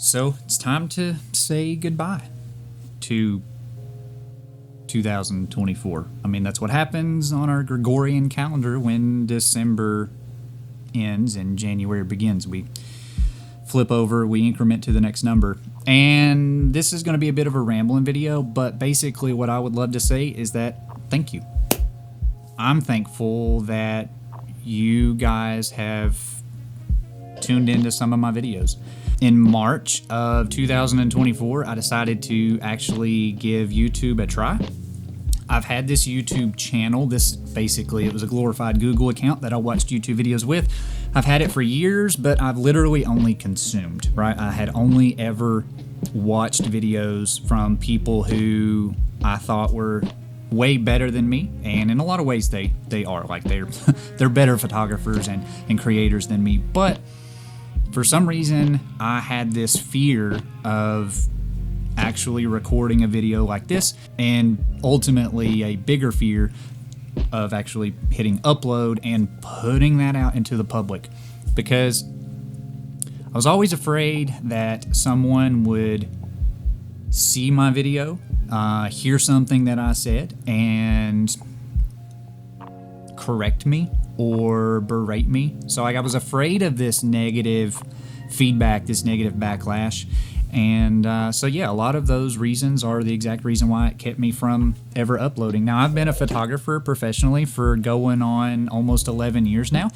So it's time to say goodbye to 2024. I mean, that's what happens on our Gregorian calendar when December ends and January begins. We flip over, we increment to the next number. And this is going to be a bit of a rambling video, but basically what I would love to say is that thank you. I'm thankful that you guys have tuned into some of my videos. In March of 2024, I decided to actually give YouTube a try. I've had this YouTube channel. It was a glorified Google account that I watched YouTube videos with. I've had it for years, but I've literally only consumed, right? I had only ever watched videos from people who I thought were way better than me, and in a lot of ways they are. Like they're better photographers and creators than me, but for some reason I had this fear of actually recording a video like this, and ultimately a bigger fear of actually hitting upload and putting that out into the public, because I was always afraid that someone would see my video, hear something that I said, and correct me or berate me. So I was afraid of this negative feedback, this negative backlash. And so yeah, a lot of those reasons are the exact reason why it kept me from ever uploading. Now, I've been a photographer professionally for going on almost 11 years now.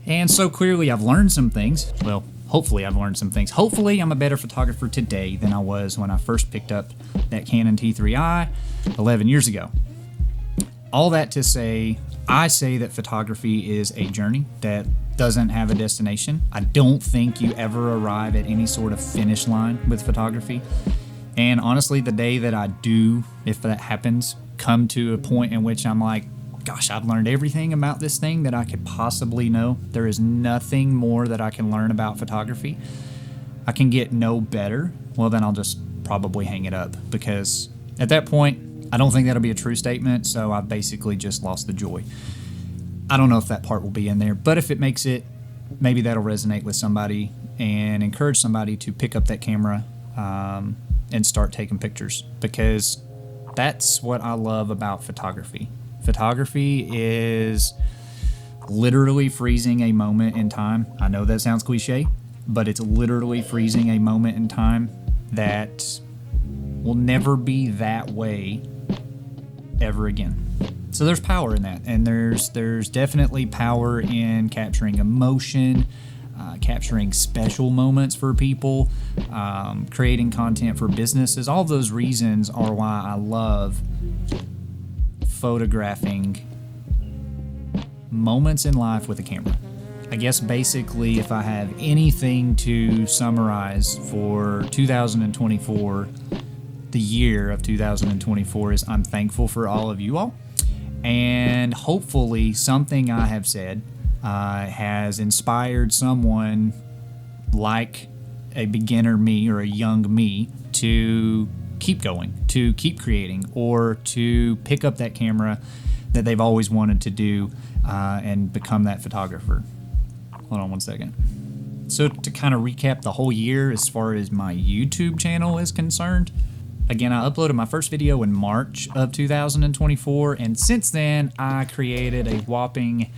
And so clearly I've learned some things. Well, hopefully I've learned some things. Hopefully I'm a better photographer today than I was when I first picked up that Canon T3i 11 years ago. All that to say, I say that photography is a journey that doesn't have a destination. I don't think you ever arrive at any sort of finish line with photography. And honestly, the day that I do, if that happens, come to a point in which I'm like, gosh, I've learned everything about this thing that I could possibly know. There is nothing more that I can learn about photography. I can get no better. Well, then I'll just probably hang it up, because at that point, I don't think that'll be a true statement, so I've basically just lost the joy. I don't know if that part will be in there, but if it makes it, maybe that'll resonate with somebody and encourage somebody to pick up that camera and start taking pictures, because that's what I love about photography. Photography is literally freezing a moment in time. I know that sounds cliche, but it's literally freezing a moment in time that will never be that way ever again. So there's power in that, and there's definitely power in capturing emotion, capturing special moments for people, creating content for businesses. All those reasons are why I love photographing moments in life with a camera. I guess basically, if I have anything to summarize for 2024, the year of 2024, is I'm thankful for all of you all. And hopefully something I have said has inspired someone like a beginner me or a young me to keep going, to keep creating, or to pick up that camera that they've always wanted to do and become that photographer. Hold on one second. So to kind of recap the whole year as far as my YouTube channel is concerned, again, I uploaded my first video in March of 2024, and since then, I created a whopping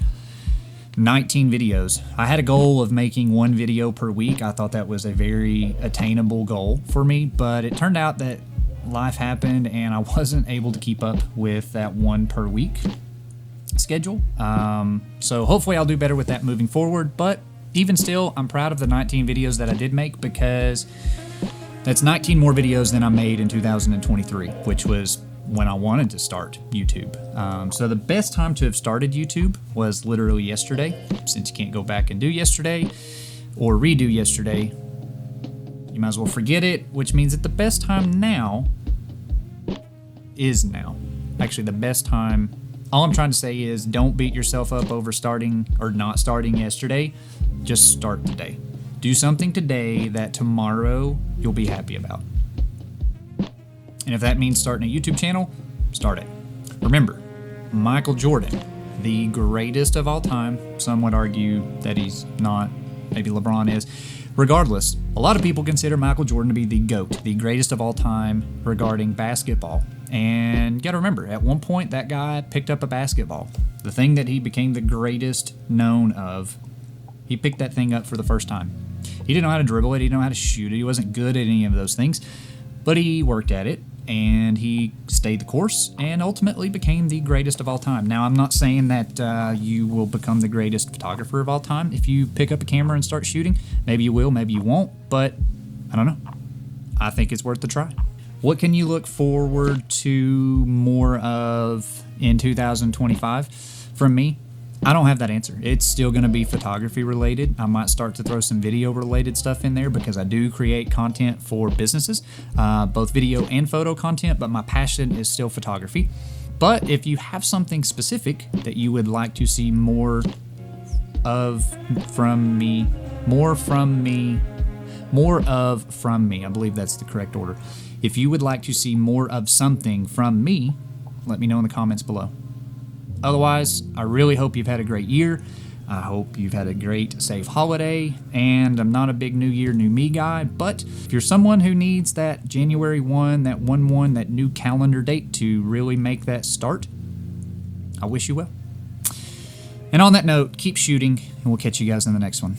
19 videos. I had a goal of making one video per week. I thought that was a very attainable goal for me, but it turned out that life happened and I wasn't able to keep up with that one per week schedule. So hopefully I'll do better with that moving forward, but even still, I'm proud of the 19 videos that I did make, because that's 19 more videos than I made in 2023, which was when I wanted to start YouTube. So the best time to have started YouTube was literally yesterday. Since you can't go back and do yesterday or redo yesterday, you might as well forget it, which means that the best time now is now. Actually, the best time, all I'm trying to say is don't beat yourself up over starting or not starting yesterday. Just start today. Do something today that tomorrow you'll be happy about. And if that means starting a YouTube channel, start it. Remember, Michael Jordan, the greatest of all time. Some would argue that he's not. Maybe LeBron is. Regardless, a lot of people consider Michael Jordan to be the GOAT, the greatest of all time regarding basketball. And you got to remember, at one point, that guy picked up a basketball. The thing that he became the greatest known of, he picked that thing up for the first time. He didn't know how to dribble it, he didn't know how to shoot it, he wasn't good at any of those things, but he worked at it, and he stayed the course, and ultimately became the greatest of all time. Now, I'm not saying that you will become the greatest photographer of all time if you pick up a camera and start shooting. Maybe you will, maybe you won't, but I don't know. I think it's worth the try. What can you look forward to more of in 2025 from me? I don't have that answer. It's still going to be photography related. I might start to throw some video related stuff in there because I do create content for businesses, both video and photo content, but my passion is still photography. But if you have something specific that you would like to see more of from me, I believe that's the correct order. If you would like to see more of something from me, let me know in the comments below. Otherwise, I really hope you've had a great year. I hope you've had a great, safe holiday. And I'm not a big New Year, New Me guy, but if you're someone who needs that January 1, that 1/1, that new calendar date to really make that start, I wish you well. And on that note, keep shooting, and we'll catch you guys in the next one.